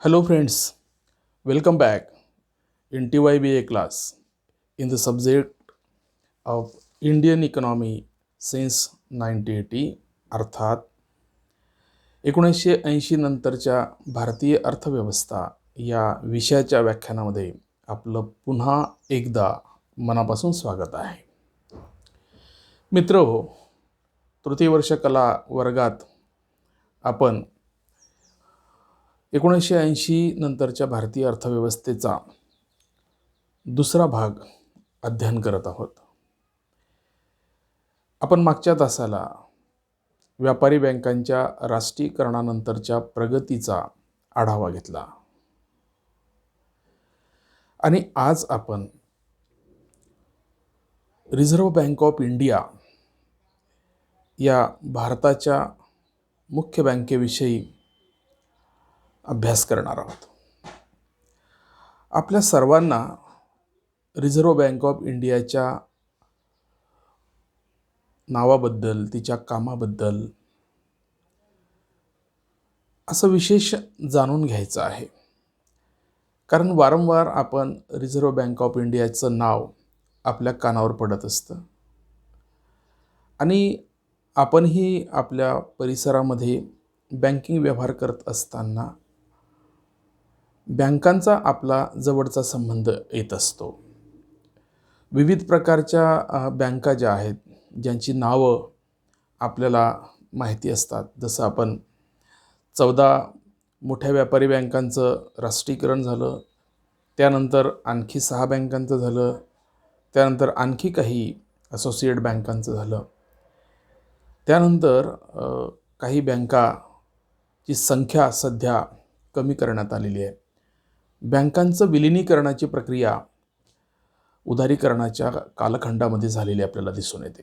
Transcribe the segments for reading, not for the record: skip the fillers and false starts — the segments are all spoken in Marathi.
Hello friends, welcome back in TYBA class in the subject of Indian economy since 1980 अर्थात 1980 नंतरच्या भारतीय अर्थव्यवस्था या विषयाच्या व्याख्यानामध्ये आपलं पुन्हा एकदा मनापासून स्वागत आहे. मित्रहो, तृतीय वर्ष कला वर्गात आपण 1980 नंतरच्या भारतीय अर्थव्यवस्थेचा दुसरा भाग अध्ययन करत आहोत. आपण मागच्या तासाला व्यापारी बँकांच्या राष्ट्रीयकरणानंतरच्या प्रगतीचा आढावा घेतला आणि आज आपण रिझर्व्ह बँक ऑफ इंडिया या भारताच्या मुख्य बँकेविषयी अभ्यास करणार आहोत. आपल्या सर्वांना रिझर्व्ह बँक ऑफ इंडियाच्या नावाबद्दल, तिच्या कामाबद्दल असं विशेष जाणून घ्यायचं आहे. कारण वारंवार आपण रिझर्व्ह बँक ऑफ इंडियाचं नाव आपल्या कानावर पडत असतं आणि आपणही आपल्या परिसरामध्ये बँकिंग व्यवहार करत असताना बँकांचा आपला जवळचा संबंध येत असतो. विविध प्रकारच्या बँका ज्या आहेत, ज्यांची नावं आपल्याला माहिती असतात, जसं आपण 14 मोठ्या व्यापारी बँकांचं राष्ट्रीयकरण झालं, त्यानंतर आणखी 6 बँकांचं झालं, त्यानंतर आणखी काही असोसिएट बँकांचं झालं, त्यानंतर काही बँकाची संख्या सध्या कमी करण्यात आलेली आहे. बँकांचं विलिनीकरणाची प्रक्रिया उदारीकरणाच्या कालखंडामध्ये झालेली आपल्याला दिसून येते.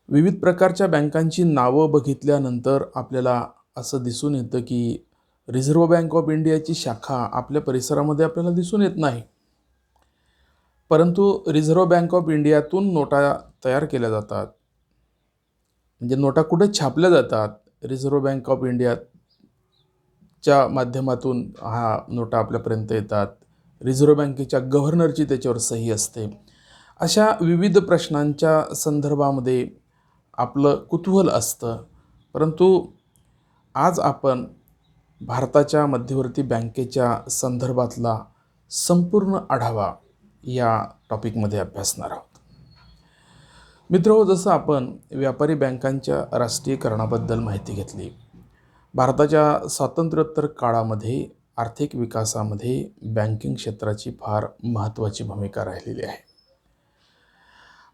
विविध प्रकारच्या बँकांची नावं बघितल्यानंतर आपल्याला असं दिसून येतं की रिझर्व्ह बँक ऑफ इंडियाची शाखा आपल्या परिसरामध्ये आपल्याला दिसून येत नाही, परंतु रिझर्व्ह बँक ऑफ इंडियातून नोटा तयार केल्या जातात. म्हणजे नोटा कुठे छापल्या जातात? रिझर्व्ह बँक ऑफ इंडियाच्या माध्यमातून हा नोटा आपल्यापर्यंत येतात. रिझर्व्ह बँकेच्या गव्हर्नरची त्याच्यावर सही असते. अशा विविध प्रश्नांच्या संदर्भामध्ये आपलं कुतूहल असतं. परंतु आज आपण भारताच्या मध्यवर्ती बँकेच्या संदर्भातला संपूर्ण आढावा या टॉपिकमध्ये अभ्यासणार आहोत. मित्रहो, जसं आपण व्यापारी बँकांच्या राष्ट्रीयकरणाबद्दल माहिती घेतली, भारताच्या स्वातंत्र्योत्तर काळामध्ये आर्थिक विकासामध्ये बँकिंग क्षेत्राची फार महत्त्वाची भूमिका राहिलेली आहे.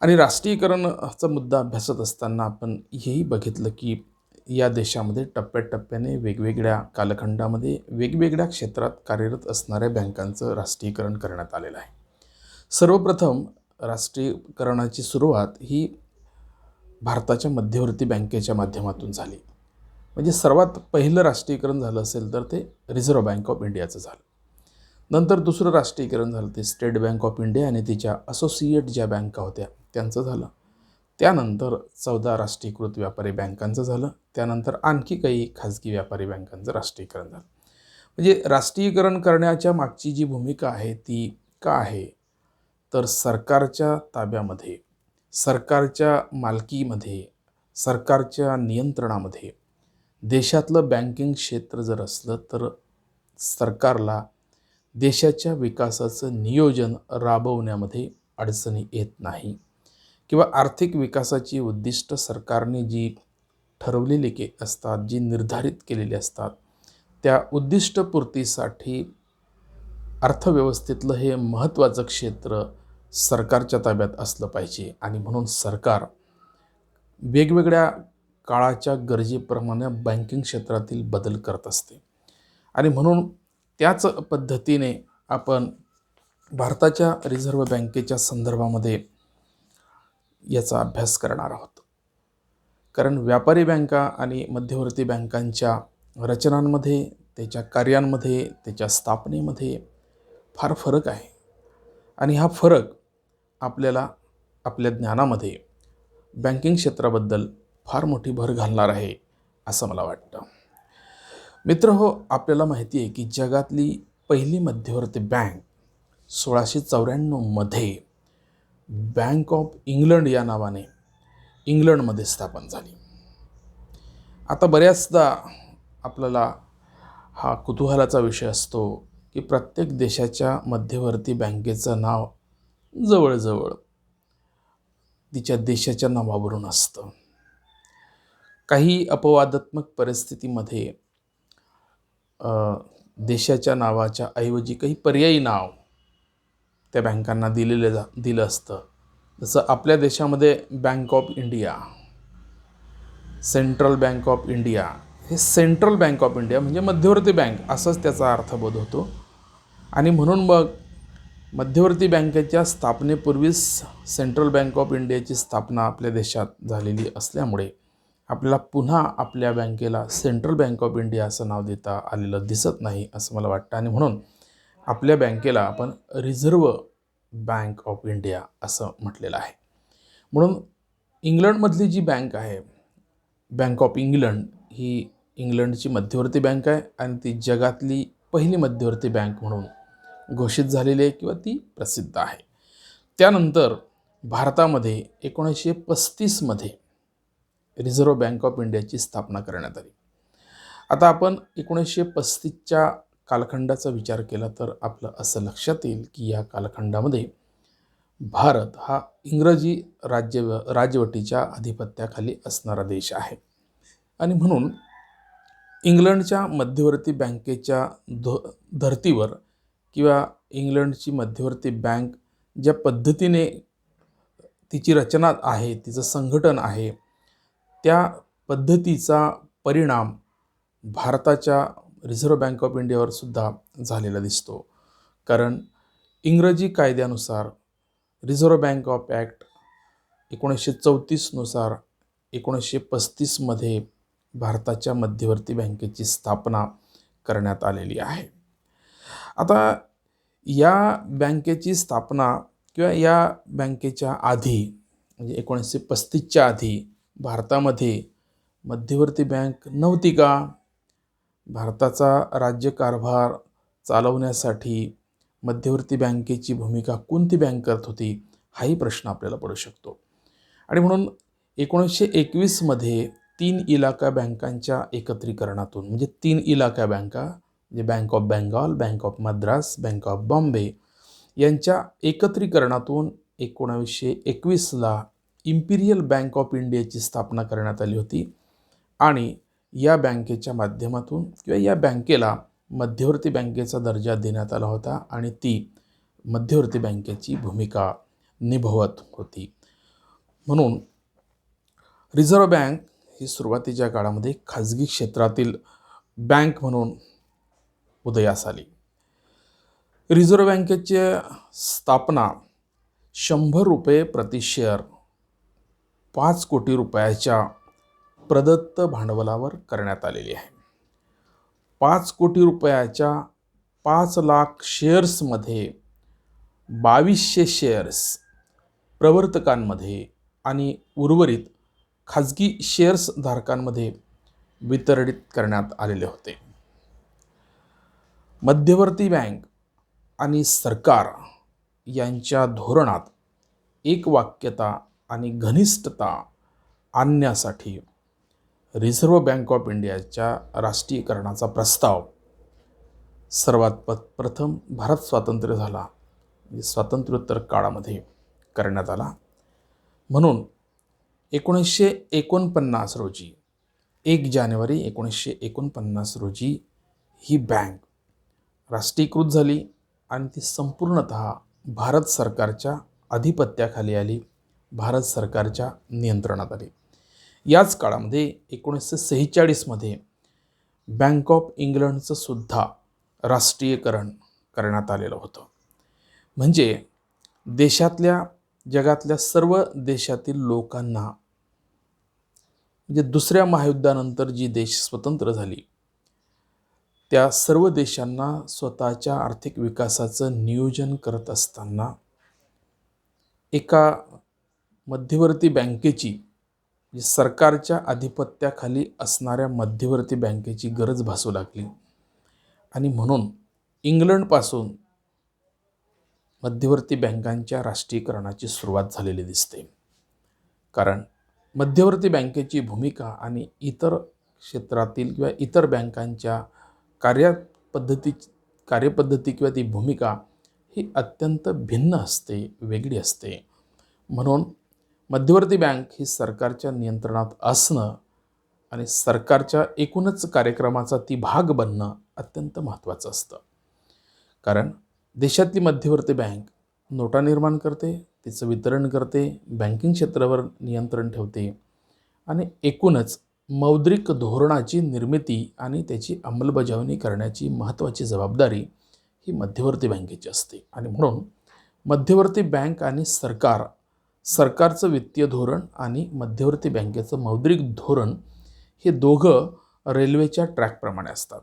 आणि राष्ट्रीयकरणाचा मुद्दा अभ्यासत असताना आपण हेही बघितलं की या देशामध्ये टप्प्याटप्प्याने वेगवेगळ्या कालखंडामध्ये वेगवेगळ्या क्षेत्रात कार्यरत असणाऱ्या बँकांचं राष्ट्रीयकरण करण्यात आलेलं आहे. सर्वप्रथम राष्ट्रीयकरणाची सुरुवात ही भारताच्या मध्यवर्ती बँकेच्या माध्यमातून झाली. म्हणजे सर्वात पहिलं राष्ट्रीयकरण झालं असेल तर ते रिझर्व्ह बँक ऑफ इंडियाचं झालं. नंतर दुसरं राष्ट्रीयकरण झालं ते स्टेट बँक ऑफ इंडिया आणि तिच्या असोसिएट ज्या बँका होत्या त्यांचं झालं. त्यानंतर 14 राष्ट्रीयकृत व्यापारी बँकांचं झालं. त्यानंतर आणखी काही खाजगी व्यापारी बँकांचं राष्ट्रीयकरण झालं. म्हणजे राष्ट्रीयकरण करण्याच्या मागची जी भूमिका आहे ती का आहे, तर सरकारच्या ताब्यामध्ये, सरकारच्या मालकीमध्ये, सरकारच्या नियंत्रणामध्ये देशातलं बँकिंग क्षेत्र जर असलं तर सरकारला देशाच्या विकासाचं नियोजन राबवण्यामध्ये अडचणी येत नाही किंवा आर्थिक विकासाची उद्दिष्ट सरकारने जी ठरवलेली असतात, जी निर्धारित केलेली असतात, त्या उद्दिष्टपूर्तीसाठी अर्थव्यवस्थेतलं हे महत्त्वाचं क्षेत्र सरकारच्या ताब्यात असलं पाहिजे. आणि म्हणून सरकार वेगवेगळ्या काळाच्या गरजेप्रमाणे बँकिंग क्षेत्रातील बदल करत असते. आणि म्हणून त्याच पद्धतीने आपण भारताच्या रिझर्व्ह बँकेच्या संदर्भामध्ये याचा अभ्यास करणार आहोत. कारण व्यापारी बँका आणि मध्यवर्ती बँकांच्या रचनांमध्ये, त्याच्या कार्यांमध्ये, त्याच्या स्थापनेमध्ये फार फरक आहे. आणि हा फरक आपल्याला आपल्या ज्ञानामध्ये बँकिंग क्षेत्राबद्दल फार मोठी भर घालणार आहे असं मला वाटतं. मित्रहो, आपल्याला माहिती आहे की जगातली पहिली मध्यवर्ती बँक 1694मध्ये बँक ऑफ इंग्लंड या नावाने इंग्लंडमध्ये स्थापन झाली. आता बऱ्याचदा आपल्याला हा कुतूहलाचा विषय असतो की प्रत्येक देशाच्या मध्यवर्ती बँकेचं नाव जवळजवळ तिच्या देशाच्या नावावरून असतं. काही अपवादात्मक परिस्थितीमध्ये देशाच्या नावाच्या ऐवजी काही पर्यायी नाव त्या बँकांना दिलं असतं. जसं आपल्या देशामध्ये bank of India, central bank of India, हे सेंट्रल बँक ऑफ इंडिया म्हणजे मध्यवर्ती बँक असंच त्याचा अर्थबोध होतो. आणि म्हणून मग मध्यवर्ती बँकेच्या स्थापनेपूर्वीच सेंट्रल बँक ऑफ इंडियाची स्थापना आपल्या देशात झालेली असल्यामुळे आपल्याला पुन्हा आपल्या बँकेला सेंट्रल बँक ऑफ इंडिया असं नाव देता आलेलं दिसत नाही असं मला वाटतं. आणि म्हणून आपल्या बँकेला आपण रिझर्व्ह बँक ऑफ इंडिया असं म्हटलेलं आहे. म्हणून इंग्लंडमधली जी बँक आहे, बँक ऑफ इंग्लंड, ही इंग्लंडची मध्यवर्ती बँक आहे आणि ती जगातली पहिली मध्यवर्ती बँक म्हणून घोषित झालेली आहे किंवा ती प्रसिद्ध आहे. त्यानंतर भारतामध्ये 1935मध्ये रिझर्व्ह बँक ऑफ इंडियाची स्थापना करण्यात आली. आता आपण 1935च्या कालखंडाचा विचार केला तर आपलं असं लक्षात येईल की या कालखंडामध्ये भारत हा इंग्रजी राजवटीच्या आधिपत्याखाली असणारा देश आहे. आणि म्हणून इंग्लंडच्या मध्यवर्ती बँकेच्या धर्तीवर किंवा इंग्लंडची मध्यवर्ती बँक ज्या पद्धतीने तिची रचना आहे, तिचं संघटन आहे, त्या पद्धतीचा परिणाम भारताच्या रिझर्व्ह बँक ऑफ इंडियावर सुद्धा झालेला दिसतो. कारण इंग्रजी कायद्यानुसार रिझर्व्ह बँक ऑफ ॲक्ट 1934नुसार 1935मध्ये भारताच्या मध्यवर्ती बँकेची स्थापना करण्यात आलेली आहे. आता या बँकेची स्थापना किंवा या बँकेच्या आधी म्हणजे 1935च्या आधी भारतामध्ये मध्यवर्ती बँक नव्हती का? भारताचा राज्यकारभार चालवण्यासाठी मध्यवर्ती बँकेची भूमिका कोणती बँक करत होती, हाही प्रश्न आपल्याला पडू शकतो. आणि म्हणून 1921मध्ये 3 इलाका बँकांच्या एकत्रीकरणातून म्हणजे 3 इलाका बँका म्हणजे bank of Bengal, bank of Madras, bank of Bombay यांच्या एकत्रीकरणातून 1921ला इम्पिरियल बँक ऑफ इंडियाची स्थापना करण्यात आली होती. आणि या बँकेच्या माध्यमातून किंवा या बँकेला मध्यवर्ती बँकेचा दर्जा देण्यात आला होता आणि ती मध्यवर्ती बँकेची भूमिका निभवत होती. म्हणून रिझर्व्ह बँक ही सुरुवातीच्या काळामध्ये खाजगी क्षेत्रातील बँक म्हणून उदयास आली. रिझर्व्ह बँकेची स्थापना 100 रुपये प्रति शेअर 5 कोटी रुपयाच्या प्रदत्त भांडवलावर करण्यात आलेली आहे. 5 कोटी रुपयाच्या 5 लाख शेअर्समध्ये 2200 शेअर्स प्रवर्तकांमध्ये आणि उर्वरित खाजगी शेअर्स धारकांमध्ये वितरित करण्यात आलेले होते. मध्यवर्ती बँक आणि सरकार यांच्या धोरणात एकवाक्यता आणि घनिष्ठता आणण्यासाठी रिझर्व्ह बँक ऑफ इंडियाच्या राष्ट्रीयकरणाचा प्रस्ताव सर्वात प्रथम भारत स्वातंत्र्य झाला म्हणजे स्वातंत्र्योत्तर काळामध्ये करण्यात आला. म्हणून 1949 रोजी 1 जानेवारी 1949 रोजी ही बँक राष्ट्रीयकृत झाली आणि ती संपूर्णतः भारत सरकारच्या अधिपत्याखाली आली, भारत सरकारच्या नियंत्रणात आली. याच काळामध्ये 1946मध्ये बँक ऑफ इंग्लंडचं सुद्धा राष्ट्रीयकरण करण्यात आलेलं होतं. म्हणजे जगातल्या सर्व देशातील लोकांना म्हणजे दुसऱ्या महायुद्धानंतर जी देश स्वतंत्र झाली त्या सर्व देशांना स्वतःच्या आर्थिक विकासाचं नियोजन करत असताना एका मध्यवर्ती बँकेची सरकारच्या आधिपत्याखाली असणाऱ्या मध्यवर्ती बँकेची गरज भासू लागली आणि म्हणून इंग्लंडपासून मध्यवर्ती बँकांच्या राष्ट्रीयकरणाची सुरुवात झालेली दिसते. कारण मध्यवर्ती बँकेची भूमिका आणि इतर क्षेत्रातील किंवा इतर बँकांच्या कार्यपद्धती किंवा ती भूमिका ही अत्यंत भिन्न असते, वेगळी असते. म्हणून मध्यवर्ती बँक ही सरकारच्या नियंत्रणात असणं आणि सरकारच्या एकूणच कार्यक्रमाचा ती भाग बनणं अत्यंत महत्त्वाचं असतं. कारण देशातली मध्यवर्ती बँक नोटा निर्माण करते, तिचं वितरण करते, बँकिंग क्षेत्रावर नियंत्रण ठेवते आणि एकूणच मौद्रिक धोरणाची निर्मिती आणि त्याची अंमलबजावणी करण्याची महत्त्वाची जबाबदारी ही मध्यवर्ती बँकेची असते. आणि म्हणून मध्यवर्ती बँक आणि सरकारचं वित्तीय धोरण आणि मध्यवर्ती बँकेचं मौद्रिक धोरण हे दोघं रेल्वेच्या ट्रॅकप्रमाणे असतात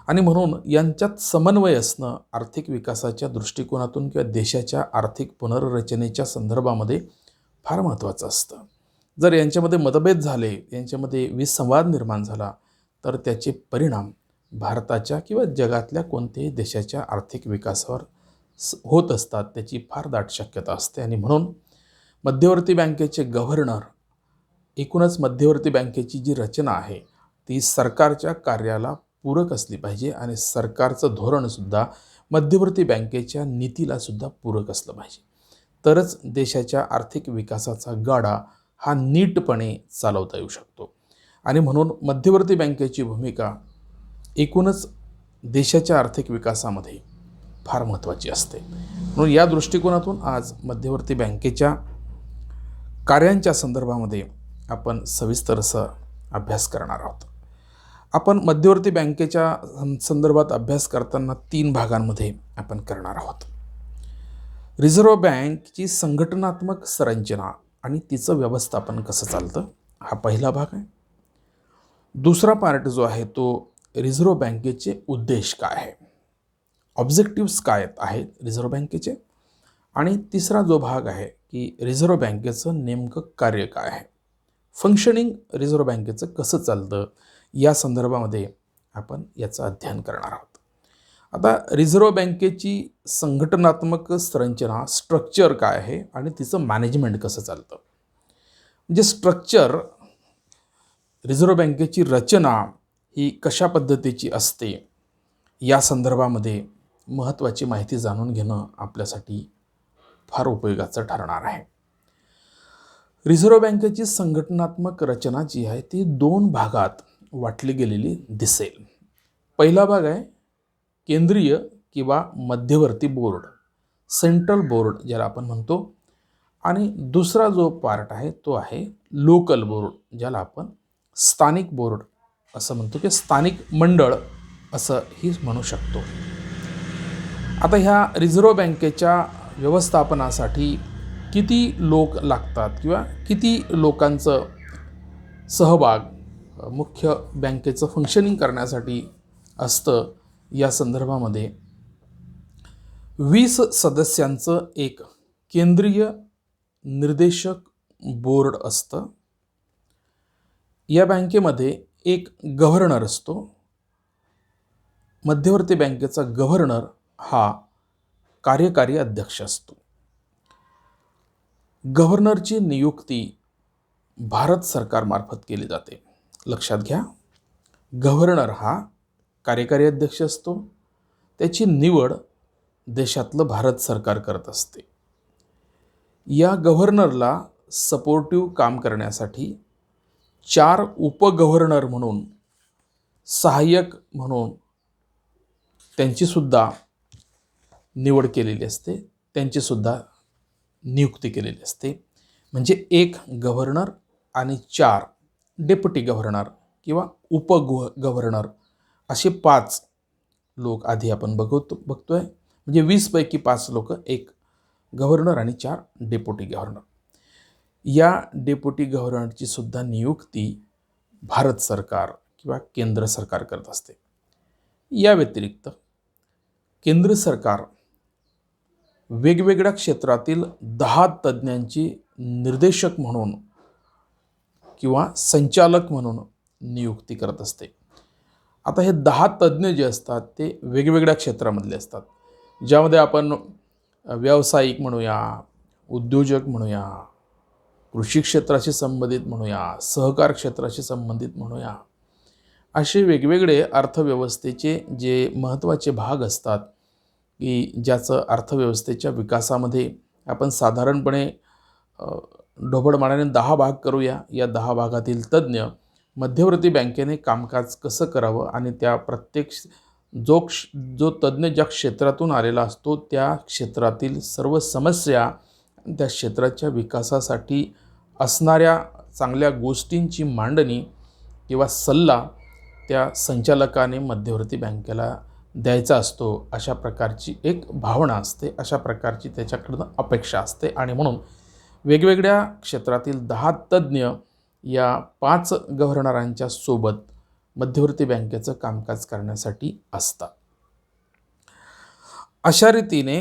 आणि म्हणून यांच्यात समन्वय असणं आर्थिक विकासाच्या दृष्टिकोनातून किंवा देशाच्या आर्थिक पुनर्रचनेच्या संदर्भामध्ये फार महत्त्वाचं असतं. जर यांच्यामध्ये मतभेद झाले, यांच्यामध्ये विसंवाद निर्माण झाला तर त्याचे परिणाम भारताच्या किंवा जगातल्या कोणत्याही देशाच्या आर्थिक विकासावर होत असतात, त्याची फार दाट शक्यता असते. आणि म्हणून मध्यवर्ती बँकेचे गव्हर्नर, एकूणच मध्यवर्ती बँकेची जी रचना आहे ती सरकारच्या कार्याला पूरक असली पाहिजे आणि सरकारचं धोरणसुद्धा मध्यवर्ती बँकेच्या नीतीलासुद्धा पूरक असलं पाहिजे. तरच देशाच्या आर्थिक विकासाचा गाडा हा नीटपणे चालवता येऊ शकतो. आणि म्हणून मध्यवर्ती बँकेची भूमिका एकूणच देशाच्या आर्थिक विकासामध्ये फार महत्त्वाची असते. म्हणून या दृष्टिकोनातून आज मध्यवर्ती बँकेच्या कार्यांच्या संदर्भामध्ये आपण सविस्तर अभ्यास करणार आहोत. आपण मध्यवर्ती बँकेच्या संदर्भात अभ्यास करताना 3 भागांमध्ये आपण करणार आहोत. रिझर्व्ह बँकची संघटनात्मक संरचना आणि तिचं व्यवस्थापन कसं चालतं, हा पहिला भाग आहे. दुसरा पार्ट जो आहे तो रिझर्व्ह बँकेचे उद्देश काय आहे, ऑब्जेक्टिव्स काय आहेत रिझर्व्ह बँकेचे. आणि तिसरा जो भाग आहे की रिझर्व्ह बँकेचं नेमकं कार्य काय आहे, फंक्शनिंग रिझर्व्ह बँकेचं कसं चालतं, या संदर्भामध्ये आपण याचं अध्ययन करणार आहोत. आता रिझर्व्ह बँकेची संघटनात्मक संरचना, स्ट्रक्चर काय आहे आणि तिचं मॅनेजमेंट कसं चालतं. म्हणजे स्ट्रक्चर, रिझर्व्ह बँकेची रचना ही कशा पद्धतीची असते या संदर्भामध्ये महत्त्वाची माहिती जाणून घेणं आपल्यासाठी फार उपयोगाचं ठरणार आहे. रिझर्व्ह बँकेची संघटनात्मक रचना जी आहे ती 2 भागात वाटली गेलेली दिसेल. पहिला भाग आहे केंद्रीय किंवा मध्यवर्ती बोर्ड, सेंट्रल बोर्ड ज्याला आपण म्हणतो. आणि दुसरा जो पार्ट आहे तो आहे लोकल बोर्ड, ज्याला आपण स्थानिक बोर्ड असं म्हणतो की स्थानिक मंडळ असंही म्हणू शकतो. आता ह्या रिझर्व्ह बँकेच्या व्यवस्थापनासाठी किती लोक लागतात किंवा किती लोकांचं सहभाग मुख्य बँकेचं फंक्शनिंग करण्यासाठी असतं, या संदर्भामध्ये 20 सदस्यांचं एक केंद्रीय निर्देशक बोर्ड असतं. या बँकेमध्ये एक गव्हर्नर असतो. मध्यवर्ती बँकेचा गव्हर्नर हा कार्यकारी अध्यक्ष असतो. गव्हर्नरची नियुक्ती भारत सरकारमार्फत केली जाते. लक्षात घ्या, गव्हर्नर हा कार्यकारी अध्यक्ष असतो, त्याची निवड देशातलं भारत सरकार करत असते. या गव्हर्नरला सपोर्टिव्ह काम करण्यासाठी 4 उपगव्हर्नर म्हणून, सहाय्यक म्हणून त्यांचीसुद्धा निवड केलेली असते, त्यांचीसुद्धा नियुक्ती केलेली असते. म्हणजे एक गव्हर्नर आणि 4 डेप्युटी गव्हर्नर किंवा उपगव्हर्नर असे 5 लोक आधी आपण बघतोय. म्हणजे 20 पैकी 5 लोक, एक गव्हर्नर आणि 4 डेप्युटी गव्हर्नर. या डेप्युटी गव्हर्नरची सुद्धा नियुक्ती भारत सरकार किंवा केंद्र सरकार करत असते. या व्यतिरिक्त केंद्र सरकार वेगवेगळ्या क्षेत्रातील 10 तज्ज्ञांची निर्देशक म्हणून किंवा संचालक म्हणून नियुक्ती करत असते. आता हे 10 तज्ज्ञ जे असतात ते वेगवेगळ्या क्षेत्रामधले असतात, ज्यामध्ये आपण व्यावसायिक म्हणूया, उद्योजक म्हणूया, कृषी क्षेत्राशी संबंधित म्हणूया, सहकार क्षेत्राशी संबंधित म्हणूया, असे वेगवेगळे अर्थव्यवस्थेचे जे महत्त्वाचे भाग असतात की ज्याचं अर्थव्यवस्थेच्या विकासामध्ये आपण साधारणपणे ढोबळमानाने 10 भाग करूया. या 10 भागातील तज्ज्ञ मध्यवर्ती बँकेने कामकाज कसं करावं आणि त्या प्रत्येक जो तज्ज्ञ ज्या क्षेत्रातून आलेला असतो त्या क्षेत्रातील सर्व समस्या, त्या क्षेत्राच्या विकासासाठी असणाऱ्या चांगल्या गोष्टींची मांडणी किंवा सल्ला त्या संचालकाने मध्यवर्ती बँकेला द्यायचा असतो. अशा प्रकारची एक भावना असते, अशा प्रकारची त्याच्याकडनं अपेक्षा असते आणि म्हणून वेगवेगळ्या क्षेत्रातील 10 तज्ज्ञ या 5 गव्हर्नरांच्या सोबत मध्यवर्ती बँकेचं कामकाज करण्यासाठी असतात. अशा रीतीने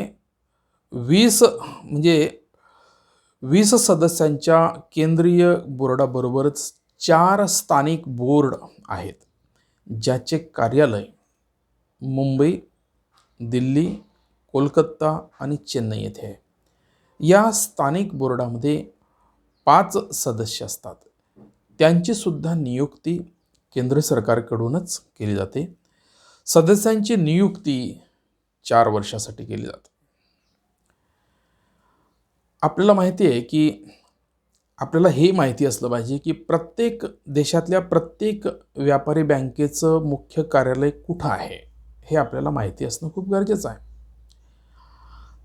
20 सदस्यांच्या केंद्रीय बोर्डाबरोबरच 4 स्थानिक बोर्ड आहेत, ज्याचे कार्यालय मुंबई, दिल्ली, कोलकाता आणि चेन्नई येथे आहे. या स्थानिक बोर्डामध्ये 5 सदस्य असतात. त्यांची सुद्धा नियुक्ती केंद्र सरकारकडूनच केली जाते. सदस्यांची नियुक्ती 4 वर्षासाठी केली जाते. आपल्याला माहिती आहे की आपल्याला हे माहिती असलं पाहिजे की प्रत्येक देशातल्या प्रत्येक व्यापारी बँकेचं मुख्य कार्यालय कुठं आहे हे आपल्याला माहिती असणं खूप गरजेचं आहे.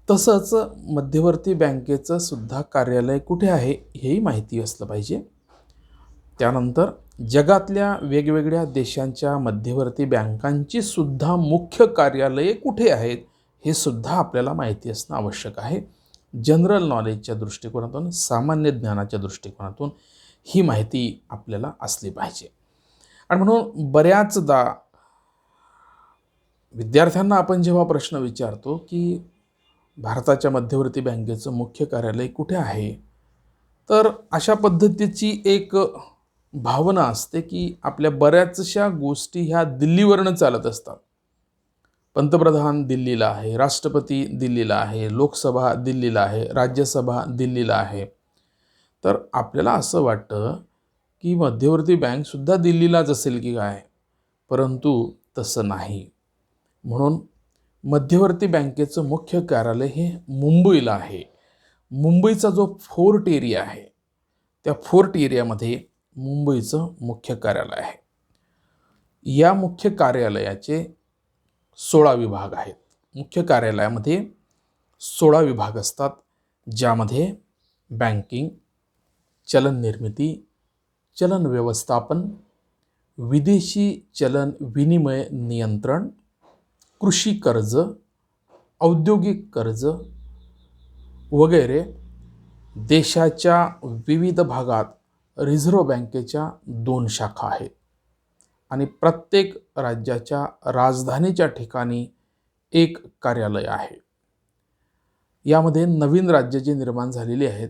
तसंच मध्यवर्ती बँकेचं सुद्धा कार्यालय कुठे आहे हेही माहिती असलं पाहिजे. त्यानंतर जगातल्या वेगवेगळ्या देशांच्या मध्यवर्ती बँकांची सुद्धा मुख्य कार्यालये कुठे आहेत हे सुद्धा आपल्याला माहिती असणं आवश्यक आहे. जनरल नॉलेजच्या दृष्टिकोनातून, सामान्य ज्ञानाच्या दृष्टिकोनातून ही माहिती आपल्याला असली पाहिजे. आणि म्हणून बऱ्याचदा विद्यार्थ्यांना आपण जेव्हा प्रश्न विचारतो की भारताच्या मध्यवर्ती बँकेचं मुख्य कार्यालय कुठे आहे, तर अशा पद्धतीची एक भावना असते की आपल्या बऱ्याचशा गोष्टी ह्या दिल्लीवरनं चालत असतात. पंतप्रधान दिल्लीला आहे, राष्ट्रपती दिल्लीला आहे, लोकसभा दिल्लीला आहे, राज्यसभा दिल्लीला आहे. तर आपल्याला असं वाटतं की मध्यवर्ती बँकसुद्धा दिल्लीलाच असेल की काय, परंतु तसं नाही. म्हणून मध्यवर्ती बँकेचं मुख्य कार्यालय हे मुंबईला आहे. मुंबईचा जो फोर्ट एरिया आहे त्या फोर्ट एरियामध्ये मुंबईचं मुख्य कार्यालय आहे. या मुख्य कार्यालयाचे 16 विभाग आहेत. मुख्य कार्यालयामध्ये 16 विभाग असतात, ज्यामध्ये बँकिंग, चलन निर्मिती, चलन व्यवस्थापन, विदेशी चलन विनिमय नियंत्रण, कृषी कर्ज, औद्योगिक कर्ज वगैरे देशाच्या विविध भागात रिझर्व्ह बँकेच्या 2 शाखा आहेत आणि प्रत्येक राज्याच्या राजधानीच्या ठिकाणी एक कार्यालय आहे. यामध्ये नवीन राज्य जे निर्माण झालेली आहेत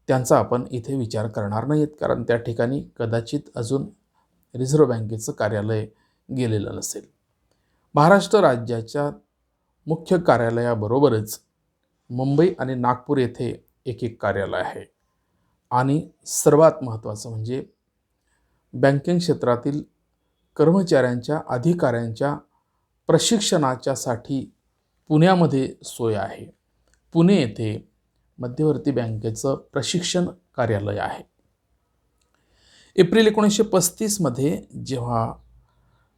त्यांचा आपण इथे विचार करणार नाहीत, कारण त्या ठिकाणी कदाचित अजून रिझर्व्ह बँकेचं कार्यालय गेलेलं नसेल. महाराष्ट्र राज्याच्या मुख्य कार्यालयाबरोबरच मुंबई आणि नागपूर येथे एक कार्यालय आहे. आणि सर्वात महत्त्वाचं म्हणजे बँकिंग क्षेत्रातील कर्मचाऱ्यांच्या, अधिकाऱ्यांच्या प्रशिक्षणाच्यासाठी पुण्यामध्ये सोय आहे. पुणे येथे मध्यवर्ती बँकेचं प्रशिक्षण कार्यालय आहे. एप्रिल 1935 मध्ये जेव्हा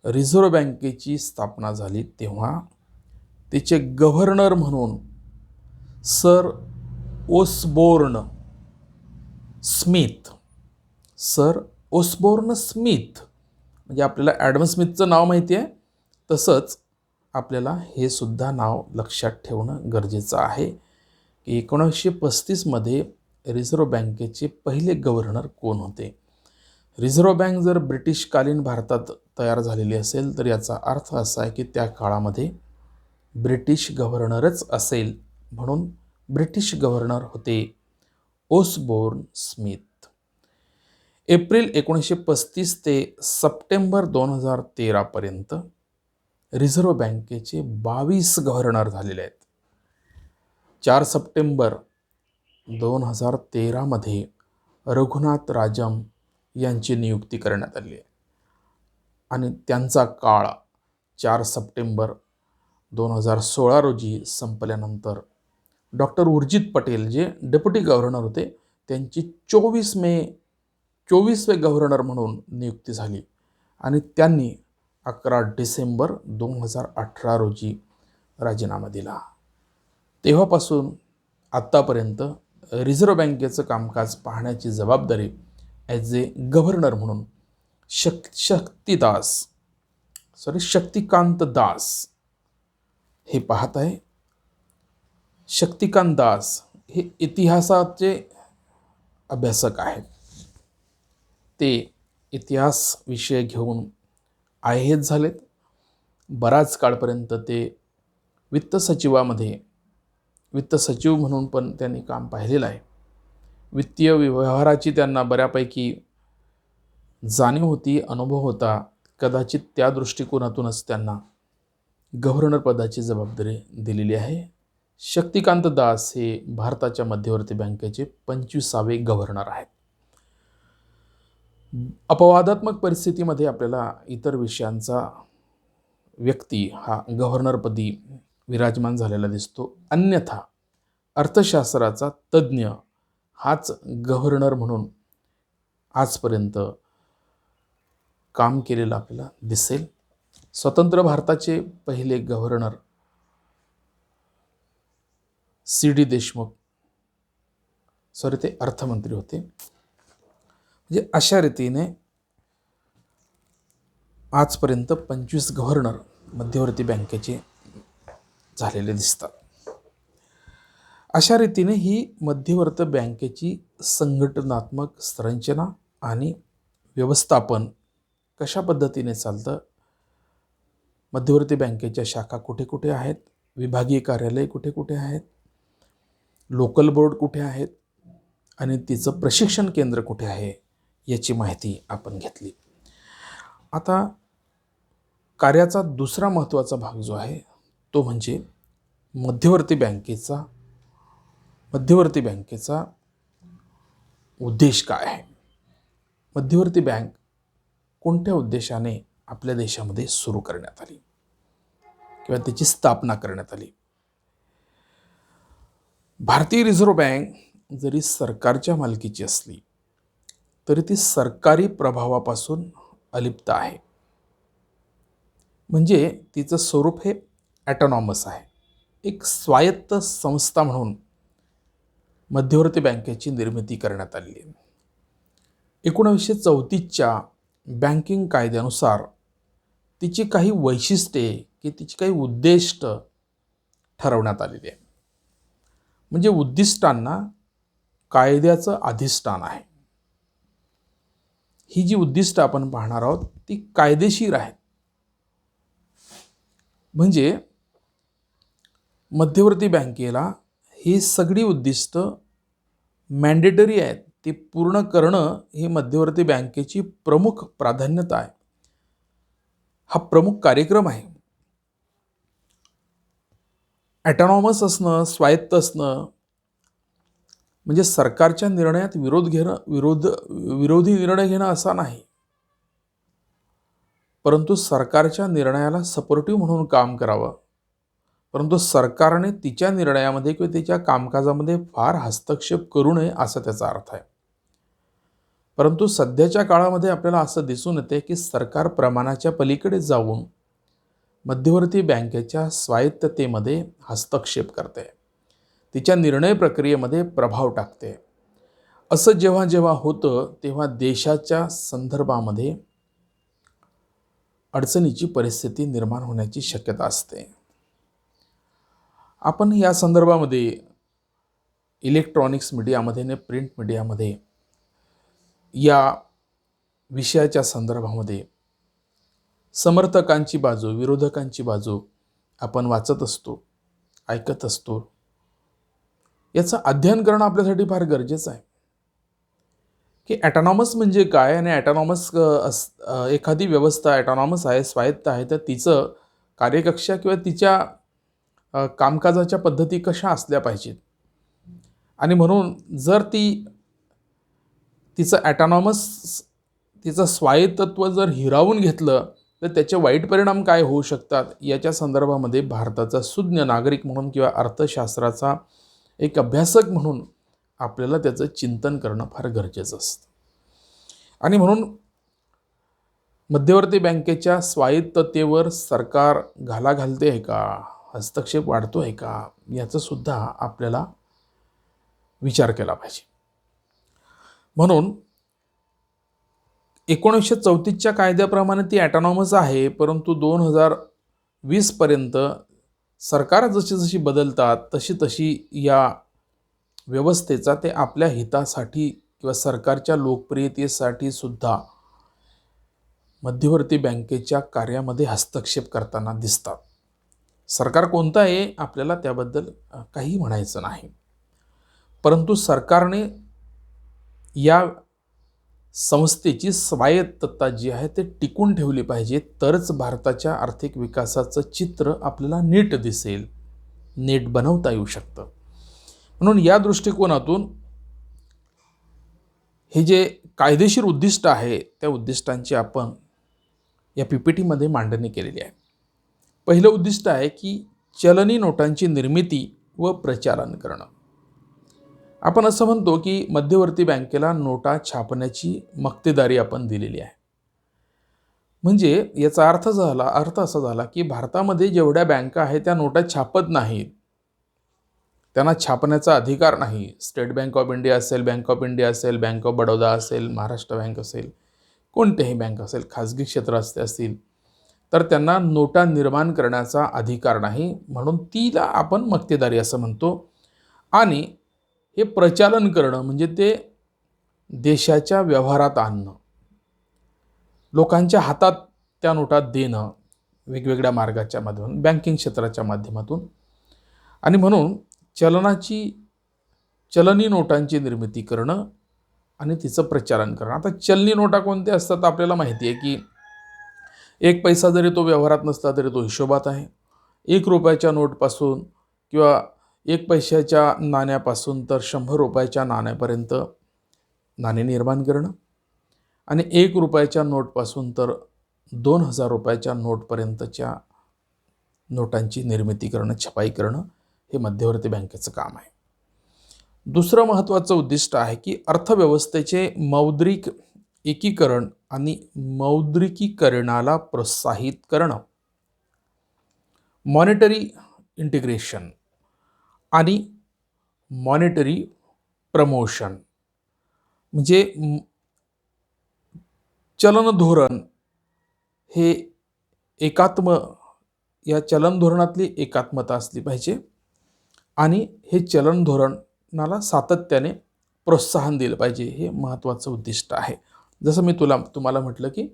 रिझर्व्ह बँकेची स्थापना झाली तेव्हा तिचे गव्हर्नर म्हणून सर ओसबोर्न स्मिथ, म्हणजे आपल्याला ॲडम स्मिथचं नाव माहिती आहे, तसंच आपल्याला हे सुद्धा नाव लक्षात ठेवणं गरजेचं आहे की 1935 मध्ये रिझर्व्ह बँकेचे पहिले गव्हर्नर कोण होते. रिझर्व्ह बँक जर ब्रिटिशकालीन भारतात तयार झालेली असेल तर याचा अर्थ असा आहे की त्या काळामध्ये ब्रिटिश गव्हर्नरच असेल, म्हणून ब्रिटिश गव्हर्नर होते ओसबोर्न स्मिथ. एप्रिल 1935 ते सप्टेंबर 2013पर्यंत रिझर्व्ह बँकेचे 22 गव्हर्नर झालेले आहेत. 4 सप्टेंबर 2013मध्ये रघुनाथ राजम यांची नियुक्ती करण्यात आली आहे आणि त्यांचा काळ 4 सप्टेंबर 2016 रोजी संपल्यानंतर डॉक्टर उर्जित पटेल जे डेप्युटी गव्हर्नर होते त्यांची 24वे गव्हर्नर म्हणून नियुक्ती झाली आणि त्यांनी 11 डिसेंबर 2018 रोजी राजीनामा दिला. तेव्हापासून आत्तापर्यंत रिझर्व्ह बँकेचं कामकाज पाहण्याची जबाबदारी ॲज ए गव्हर्नर म्हणून शक्तिकांत दास हे पाहत आहे. शक्तिकांत दास हे इतिहासाचे अभ्यासक आहेत. ते इतिहास विषय घेऊन IAS झालेत. बराच काळपर्यंत ते वित्त सचिव म्हणून पण त्यांनी काम पाहिलेलं आहे. वित्तीय व्यवहाराची त्यांना बऱ्यापैकी जाणीव होती, अनुभव होता. कदाचित त्या दृष्टिकोनातूनच त्यांना गव्हर्नर पदाची जबाबदारी दिलेली आहे. शक्तिकांत दास हे भारताच्या मध्यवर्ती बँकेचे 25वे गव्हर्नर आहेत. अपवादात्मक परिस्थितीमध्ये आपल्याला इतर विषयांचा व्यक्ती हा गव्हर्नरपदी विराजमान झालेला दिसतो. अन्यथा अर्थशास्त्राचा तज्ज्ञ हाच गव्हर्नर म्हणून आजपर्यंत काम केलेलं आपल्याला दिसेल. स्वतंत्र भारताचे पहिले गव्हर्नर CD देशमुख ते अर्थमंत्री होते. म्हणजे अशा रीतीने आजपर्यंत 25 गव्हर्नर मध्यवर्ती बँकेचे झालेले दिसतात. अशा रीतीने ही मध्यवर्ती बँकेची संघटनात्मक संरचना आणि व्यवस्थापन कशा पद्धतीने चालतं, मध्यवर्ती बँकेच्या शाखा कुठे कुठे आहेत, विभागीय कार्यालय कुठे कुठे आहेत, लोकल बोर्ड कुठे आहेत आणि तिचं प्रशिक्षण केंद्र कुठे आहे याची माहिती आपण घेतली. आता कार्याचा दुसरा महत्त्वाचा भाग जो आहे तो म्हणजे मध्यवर्ती बँकेचा उद्देश काय आहे. मध्यवर्ती बँक कोणत्या उद्देशाने आपल्या देशामध्ये सुरू करण्यात आली किंवा त्याची स्थापना करण्यात आली. भारतीय रिझर्व्ह बँक जरी सरकारच्या मालकीची असली तरी ती सरकारी प्रभावापासून अलिप्त आहे. म्हणजे तिचं स्वरूप हे ॲटॉनॉमस आहे. एक स्वायत्त संस्था म्हणून मध्यवर्ती बँकेची निर्मिती करण्यात आली आहे. 1934च्या बँकिंग कायद्यानुसार तिची काही वैशिष्ट्ये की तिची काही उद्दिष्ट ठरवण्यात आलेली आहे. म्हणजे उद्दिष्टांना कायद्याचं अधिष्ठान आहे. ही जी उद्दिष्ट आपण पाहणार आहोत ती कायदेशीर आहेत. म्हणजे मध्यवर्ती बँकेला ही सगळी उद्दिष्ट मॅन्डेटरी आहेत. ती पूर्ण करणं ही मध्यवर्ती बँकेची प्रमुख प्राधान्यता आहे. हा प्रमुख कार्यक्रम आहे. ॲटॉनॉमस असणं, स्वायत्त असणं म्हणजे सरकारच्या निर्णयात विरोधी निर्णय घेणं असा नाही, परंतु सरकारच्या निर्णयाला सपोर्टिव्ह म्हणून काम करावं. परंतु सरकारने तिच्या निर्णयामध्ये किंवा तिच्या कामकाजामध्ये फार हस्तक्षेप करू नये असा त्याचा अर्थ आहे. परंतु सध्याच्या काळामध्ये आपल्याला असं दिसून येते की सरकार प्रमाणाच्या पलीकडे जाऊन मध्यवर्ती बँकेच्या स्वायत्ततेमध्ये हस्तक्षेप करते, तिच्या निर्णय प्रक्रियेमध्ये प्रभाव टाकते. असं जेव्हा जेव्हा होतं तेव्हा देशाच्या संदर्भामध्ये अडचणीची परिस्थिती निर्माण होण्याची शक्यता असते. आपण या संदर्भामध्ये इलेक्ट्रॉनिक्स मीडियामध्ये आणि प्रिंट मीडियामध्ये या विषयाच्या संदर्भामध्ये समर्थकांची बाजू, विरोधकांची बाजू आपण वाचत असतो, ऐकत असतो. याचं अध्ययन करणं आपल्यासाठी फार गरजेचं आहे. की ॲटॉनॉमस म्हणजे काय आणि ॲटॉनॉमस एखादी व्यवस्था ॲटॉनॉमस आहे, स्वायत्त आहे, तर तिचं कार्यकक्षा किंवा तिच्या कामकाजाच्या पद्धती कशा असल्या पाहिजेत आणि म्हणून जर तिचं ॲटॉनॉमस तिचं स्वायत्तत्व जर हिरावून घेतलं तर त्याचे वाईट परिणाम काय होऊ शकतात याच्या संदर्भामध्ये भारताचा सुज्ञ नागरिक म्हणून किंवा अर्थशास्त्राचा एक अभ्यासक म्हणून आपल्याला त्याचं चिंतन करणं फार गरजेचं असतं. आणि म्हणून मध्यवर्ती बँकेच्या स्वायत्ततेवर सरकार घाला घालते आहे का, हस्तक्षेप वाढतो आहे का, याचा सुद्धा आपल्याला विचार केला पाहिजे. म्हणून 1934च्या कायद्याप्रमाणे ती ॲटॉनॉमस आहे, परंतु 2020पर्यंत सरकार जशी जशी बदलतात तशी तशी या व्यवस्थेचा ते आपल्या हितासाठी किंवा सरकारच्या लोकप्रियतेसाठी सुद्धा मध्यवर्ती बँकेच्या कार्यामध्ये हस्तक्षेप करताना दिसतात. सरकार कोणतं आहे आपल्याला त्याबद्दल काही म्हणायचं नाही, परंतु सरकारने या संस्थेची स्वायत्तता जी आहे ते टिकून ठेवली पाहिजे, तरच भारताच्या आर्थिक विकासाचं चित्र आपल्याला नीट दिसेल, नीट बनवता येऊ शकतं. म्हणून या दृष्टिकोनातून हे जे कायदेशीर उद्दिष्ट आहे त्या उद्दिष्टांची आपण या PPTमध्ये मांडणी केलेली आहे. पहिलं उद्दिष्ट आहे की चलनी नोटांची निर्मिती व प्रचालन करणं. आपण असं म्हणतो की मध्यवर्ती बँकेला नोटा छापण्याची मक्तेदारी आपण दिलेली आहे. म्हणजे याचा अर्थ असा झाला की भारतामध्ये जेवढ्या बँका आहेत त्या नोटा छापत नाहीत, त्यांना छापण्याचा अधिकार नाही. स्टेट बँक ऑफ इंडिया असेल, बँक ऑफ इंडिया असेल, बँक ऑफ बडोदा असेल, महाराष्ट्र बँक असेल, कोणतेही बँक असेल, खाजगी क्षेत्र असतील, तर त्यांना नोटा निर्माण करण्याचा अधिकार नाही. म्हणून तिला आपण मक्तेदारी असं म्हणतो. आणि हे प्रचालन करणं म्हणजे ते देशाच्या व्यवहारात आणणं, लोकांच्या हातात त्या नोटा देणं वेगवेगळ्या मार्गाच्या माध्यमातून, बँकिंग क्षेत्राच्या माध्यमातून. आणि म्हणून चलनी नोटांची निर्मिती करणं आणि तिचं प्रचालन करणं. आता चलनी नोटा कोणत्या असतात आपल्याला माहिती आहे की 1 पैसा जरी तो व्यवहारात नसला तरी तो हिशोबात आहे. 1 रुपयाच्या नोटपासून किंवा 1 पैशाच्या नाण्यापासून तर 100 रुपयाच्या नाण्यापर्यंत नाणे निर्माण करणं आणि 1 रुपयाच्या नोटपासून तर 2000 रुपयाच्या नोटपर्यंतच्या नोटांची निर्मिती करणं, छपाई करणं हे मध्यवर्ती बँकेचं काम आहे. दुसरं महत्त्वाचं उद्दिष्ट आहे की अर्थव्यवस्थेचे मौद्रिक एकीकरण आणि मौद्रिकीकरणाला प्रोत्साहित करणं, मॉनिटरी इंटिग्रेशन आणि मॉनिटरी प्रमोशन. म्हणजे चलन धोरण हे या चलन धोरणातली एकात्मता असली पाहिजे आणि हे चलन धोरणाला सातत्याने प्रोत्साहन दिलं पाहिजे, हे महत्त्वाचं उद्दिष्ट आहे. जसं मी तुम्हाला म्हटलं की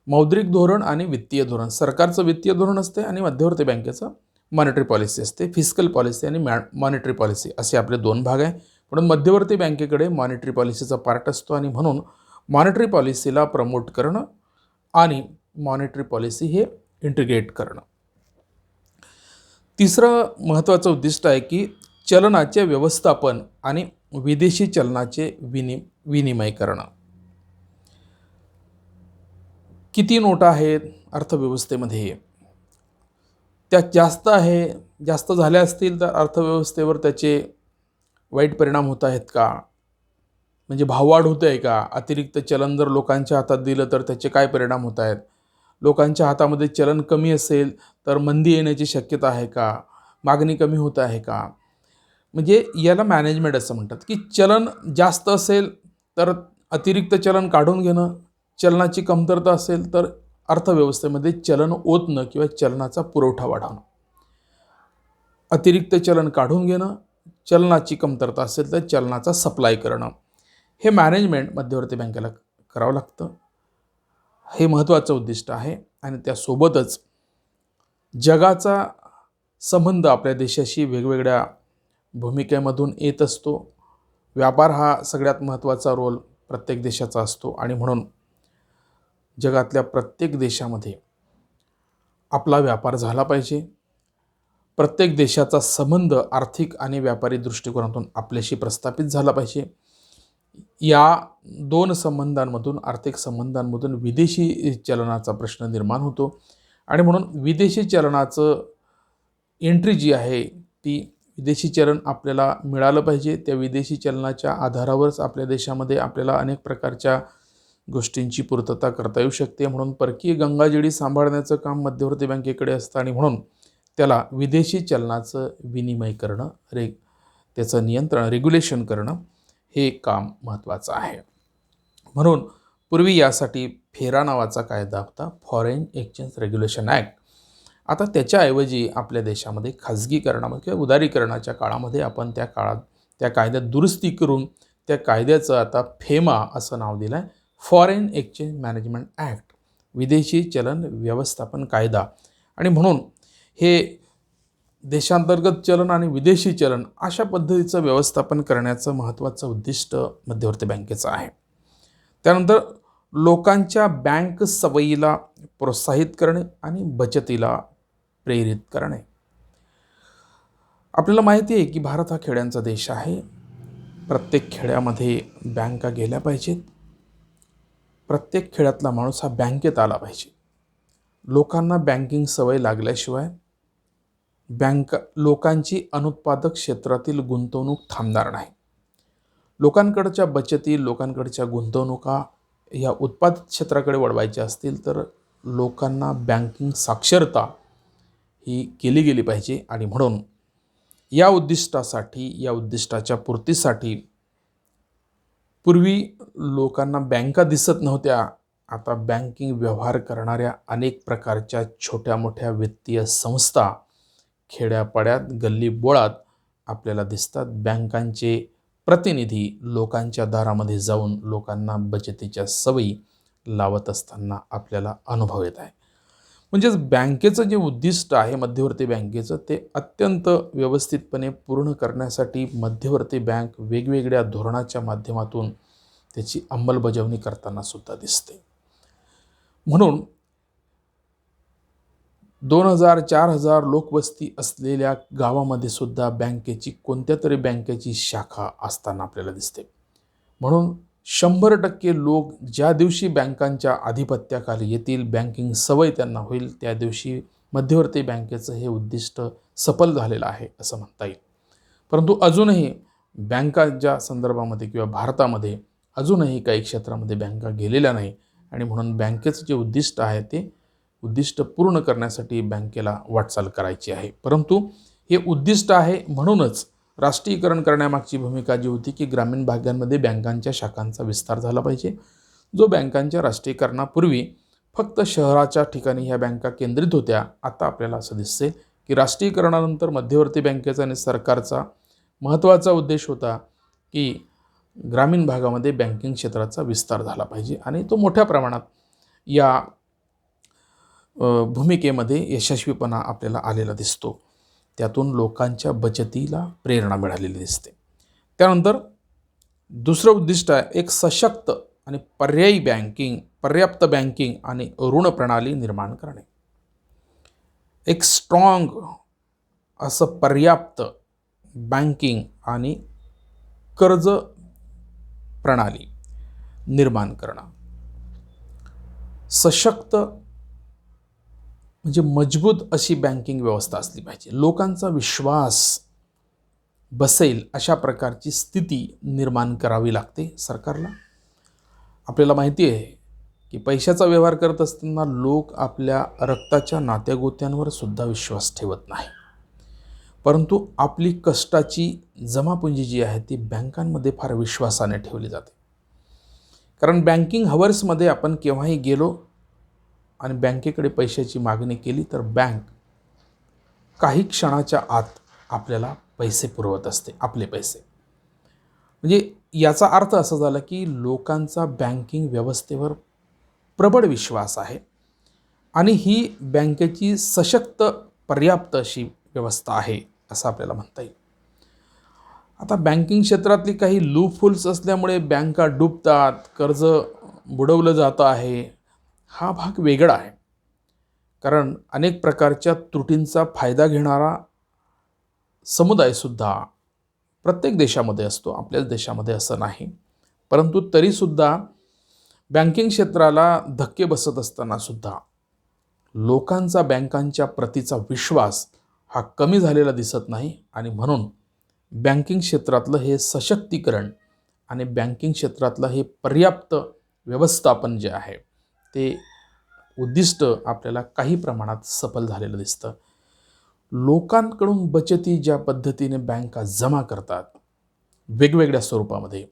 मौद्रिक धोरण आणि वित्तीय धोरण, सरकारचं वित्तीय धोरण असते आणि मध्यवर्ती बँकेचं मॉनिटरी पॉलिसी असते. फिस्कल पॉलिसी आणि मॉनिटरी पॉलिसी असे आपले 2 भाग आहे. म्हणून मध्यवर्ती बँकेकडे मॉनिटरी पॉलिसीचा पार्ट असतो आणि म्हणून मॉनिटरी पॉलिसीला प्रमोट करणं आणि मॉनिटरी पॉलिसी हे इंटिग्रेट करणं. तिसरं महत्त्वाचं उद्दिष्ट आहे की चलनाचे व्यवस्थापन आणि विदेशी चलनाचे विनिमय करणं. किती नोटा आहेत अर्थव्यवस्थेमध्ये, त्या जास्त झाल्या असतील तर अर्थव्यवस्थेवर त्याचे वाईट परिणाम होत आहेत का, म्हणजे भाववाढ होते आहे का, अतिरिक्त चलन जर लोकांच्या हातात दिलं तर त्याचे काय परिणाम होत आहेत, लोकांच्या हातामध्ये चलन कमी असेल तर मंदी येण्याची शक्यता आहे का, मागणी कमी होत आहे का. म्हणजे याला मॅनेजमेंट असं म्हणतात की चलन जास्त असेल तर अतिरिक्त चलन काढून घेणं, चलनाची कमतरता असेल तर अर्थव्यवस्थेमध्ये चलन ओतणं किंवा चलनाचा पुरवठा वाढवणं, अतिरिक्त चलन काढून घेणं, चलनाची कमतरता असेल तर चलनाचा सप्लाय करणं, हे मॅनेजमेंट मध्यवर्ती बँकेला करावं लागतं. हे महत्त्वाचं उद्दिष्ट आहे. आणि त्यासोबतच जगाचा संबंध आपल्या देशाशी वेगवेगळ्या भूमिकेमधून येत असतो. व्यापार हा सगळ्यात महत्त्वाचा रोल प्रत्येक देशाचा असतो आणि म्हणून जगातल्या प्रत्येक देशामध्ये आपला व्यापार झाला पाहिजे. प्रत्येक देशाचा संबंध आर्थिक आणि व्यापारी दृष्टिकोनातून आपल्याशी प्रस्थापित झाला पाहिजे. या दोन संबंधांमधून, आर्थिक संबंधांमधून विदेशी चलनाचा प्रश्न निर्माण होतो आणि म्हणून विदेशी चलनाचं एंट्री जी आहे ती विदेशी चलन आपल्याला मिळालं पाहिजे. त्या विदेशी चलनाच्या आधारावरच आपल्या देशामध्ये आपल्याला अनेक प्रकारच्या गोष्टींची पूर्तता करता येऊ शकते. म्हणून परकीय गंगाजळी सांभाळण्याचं काम मध्यवर्ती बँकेकडे असतं आणि म्हणून त्याला विदेशी चलनाचं विनिमय करणं, त्याचं नियंत्रण, रेग्युलेशन करणं हे काम महत्त्वाचं आहे. म्हणून पूर्वी यासाठी फेरा नावाचा कायदा होता, फॉरेन एक्सचेंज रेग्युलेशन ॲक्ट. आता त्याच्याऐवजी आपल्या देशामध्ये खाजगीकरणामध्ये किंवा उदारीकरणाच्या काळामध्ये आपण त्या कायद्यात दुरुस्ती करून त्या कायद्याचं आता फेमा असं नाव दिलं आहे, फॉरेन एक्सचेंज मॅनेजमेंट ॲक्ट, विदेशी चलन व्यवस्थापन कायदा. आणि म्हणून हे देशांतर्गत चलन आणि विदेशी चलन अशा पद्धतीचं व्यवस्थापन करण्याचं महत्त्वाचं उद्दिष्ट मध्यवर्ती बँकेचं आहे. त्यानंतर लोकांच्या बँक सवयीला प्रोत्साहित करणे आणि बचतीला प्रेरित करणे. आपल्याला माहिती आहे की भारत हा खेड्यांचा देश आहे. प्रत्येक खेड्यामध्ये बँका गेल्या पाहिजेत. प्रत्येक खेड्यातला माणूस हा बँकेत आला पाहिजे. लोकांना बँकिंग सवय लागल्याशिवाय लोकांची अनुत्पादक क्षेत्रातील गुंतवणूक थांबणार नाही. लोकांकडच्या बचती, लोकांकडच्या गुंतवणुका या उत्पादित क्षेत्राकडे वळवायच्या असतील तर लोकांना बँकिंग साक्षरता ही केली गेली पाहिजे. आणि म्हणून या उद्दिष्टाच्या पूर्तीसाठी पूर्वी लोकांना बँका दिसत नव्हत्या. आता बँकिंग व्यवहार करणाऱ्या अनेक प्रकारच्या छोट्या मोठ्या वित्तीय संस्था खेड्यापाड्यात, गल्ली बोळात आपल्याला दिसतात. बँकांचे प्रतिनिधी लोकांच्या दारामध्ये जाऊन लोकांना बचतीच्या सवयी लावत असताना आपल्याला अनुभव येत आहे. म्हणजेच बँकेचं जे उद्दिष्ट आहे मध्यवर्ती बँकेचं, ते अत्यंत व्यवस्थितपणे पूर्ण करण्यासाठी मध्यवर्ती बँक वेगवेगळ्या धोरणाच्या माध्यमातून त्याची अंमलबजावणी करताना सुद्धा दिसते. म्हणून 2000-4000 लोकवस्ती असलेल्या गावामध्ये सुद्धा कोणत्या तरी बँकेची शाखा असताना आपल्याला दिसते. म्हणून 100% लोक ज्या दिवशी बँकांच्या आधिपत्याखाली येतील, बँकिंग सवय त्यांना होईल, त्या दिवशी मध्यवर्ती बँकेचं हे उद्दिष्ट सफल झालेलं आहे असं म्हणता येईल. परंतु अजूनही बँकांच्या संदर्भामध्ये किंवा भारतामध्ये अजूनही काही क्षेत्रामध्ये बँका गेलेल्या नाही आणि म्हणून बँकेचं जे उद्दिष्ट आहे ते उद्दिष्ट पूर्ण करण्यासाठी बँकेला वाटचाल करायची आहे. परंतु हे उद्दिष्ट आहे म्हणूनच राष्ट्रीयकरण करण्यामागची भूमिका जी होती की ग्रामीण भागांमध्ये बँकांच्या शाखांचा विस्तार झाला पाहिजे. जो बँकांच्या राष्ट्रीयकरणापूर्वी फक्त शहराच्या ठिकाणी ह्या बँका केंद्रित होत्या, आता आपल्याला असं दिसते की राष्ट्रीयकरणानंतर मध्यवर्ती बँकेचा आणि सरकारचा महत्त्वाचा उद्देश होता की ग्रामीण भागामध्ये बँकिंग क्षेत्राचा विस्तार झाला पाहिजे आणि तो मोठ्या प्रमाणात या भूमिकेमध्ये यशस्वीपणा आपल्याला आलेला दिसतो. त्यातून लोकांच्या बचतीला प्रेरणा मिळालेली दिसते. त्यानंतर दुसरं उद्दिष्ट आहे एक सशक्त आणि पर्याप्त बँकिंग आणि ऋण प्रणाली निर्माण करणे. एक स्ट्रॉंग असं पर्याप्त बँकिंग आणि कर्ज प्रणाली निर्माण करणं. सशक्त म्हणजे मजबूत अशी बँकिंग व्यवस्था असली पाहिजे. लोकांचा विश्वास बसेल अशा प्रकारची स्थिती निर्माण करावी लागते सरकारला. आपल्याला माहिती आहे की पैशाचा व्यवहार करत असताना लोक आपल्या रक्ताच्या नात्यागोत्यांवर सुद्धा विश्वास ठेवत नाही, परंतु आपली कष्टाची जमापुंजी जी आहे ती बँकांमध्ये फार विश्वासाने ठेवली जाते. कारण बँकिंग हवर्समध्ये आपण केव्हाही गेलो आणि बँकेकडे पैशाची मागणी केली तर बँक काही क्षणाच्या आत आपल्याला पैसे पुरवत असते, आपले पैसे. म्हणजे याचा अर्थ असा झाला की लोकांचा बँकिंग व्यवस्थेवर प्रबळ विश्वास आहे आणि ही बँकेची सशक्त पर्याप्त अशी व्यवस्था आहे असं आपल्याला म्हणता येईल. आता बँकिंग क्षेत्रातली काही लूपहोल्स असल्यामुळे बँका डुबतात, कर्ज बुडवलं जातं आहे, हा भाग वेगळा आहे. कारण अनेक प्रकारच्या त्रुटींचा फायदा घेणारा समुदायसुद्धा प्रत्येक देशामध्ये असतो, आपल्याच देशामध्ये असं नाही. परंतु तरीसुद्धा बँकिंग क्षेत्राला धक्के बसत असताना सुद्धा लोकांचा बँकांच्या प्रतीचा विश्वास हा कमी झालेला दिसत नाही. आणि म्हणून बँकिंग क्षेत्रातलं हे सशक्तीकरण आणि बँकिंग क्षेत्रातलं हे पर्याप्त व्यवस्थापन जे आहे ते उद्दिष्ट आपल्याला काही प्रमाणात सफल झालेलं दिसतं. लोकांकडून बचती ज्या पद्धतीने बँका जमा करतात वेगवेगळ्या स्वरूपामध्ये,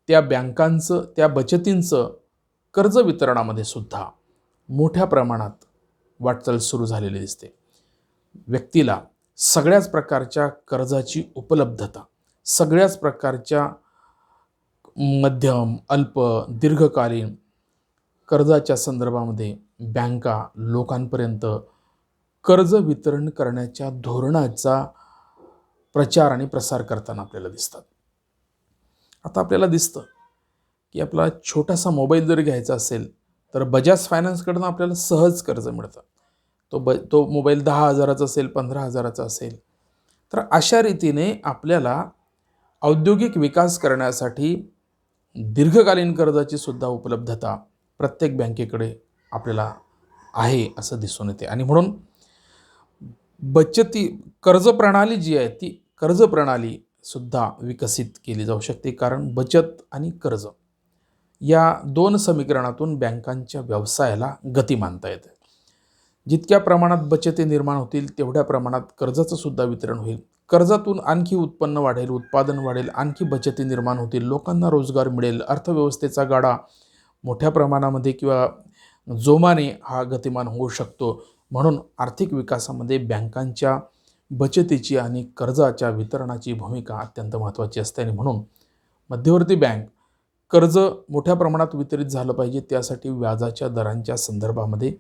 त्या बँकांचं त्या बचतींचं कर्ज वितरणामध्ये सुद्धा मोठ्या प्रमाणात वाटचाल सुरू झालेली दिसते. व्यक्तीला सगळ्याच प्रकारच्या कर्जाची उपलब्धता, सगळ्याच प्रकारच्या मध्यम, अल्प, दीर्घकालीन कर्जाच्या संदर्भामध्ये बँका लोकांपर्यंत कर्ज वितरण करण्याच्या धोरणाचा प्रचार आणि प्रसार करताना आपल्याला दिसतात. आता आपल्याला दिसतं की आपला छोटासा मोबाईल जर घ्यायचा असेल तर बजाज फायनान्सकडून आपल्याला सहज कर्ज मिळतं. तो मोबाईल 10,000चा असेल, 15,000चा असेल. तर अशा रीतीने आपल्याला औद्योगिक विकास करण्यासाठी दीर्घकालीन कर्जाची सुद्धा उपलब्धता प्रत्येक बँकेकडे आपल्याला आहे असं दिसून येते. आणि म्हणून कर्ज प्रणाली जी आहे ती कर्ज प्रणाली सुद्धा विकसित केली जाऊ शकते. कारण बचत आणि कर्ज या दोन समीकरणातून बँकांच्या व्यवसायाला गती मानता येते. जितक्या प्रमाणात बचती निर्माण होतील तेवढ्या प्रमाणात कर्जाचं सुद्धा वितरण होईल. कर्जातून आणखी उत्पन्न वाढेल, उत्पादन वाढेल, आणखी बचती निर्माण होतील, लोकांना रोजगार मिळेल, अर्थव्यवस्थेचा गाडा मोठ्या प्रमाणामध्ये किंवा जोमाने हा गतिमान होऊ शकतो. म्हणून आर्थिक विकासामध्ये बँकांच्या बचतीची आणि कर्जाच्या वितरणाची भूमिका अत्यंत महत्त्वाची असते. आणि म्हणून मध्यवर्ती बँक कर्ज मोठ्या प्रमाणात वितरित झालं पाहिजे त्यासाठी व्याजाच्या दरांच्या संदर्भामध्ये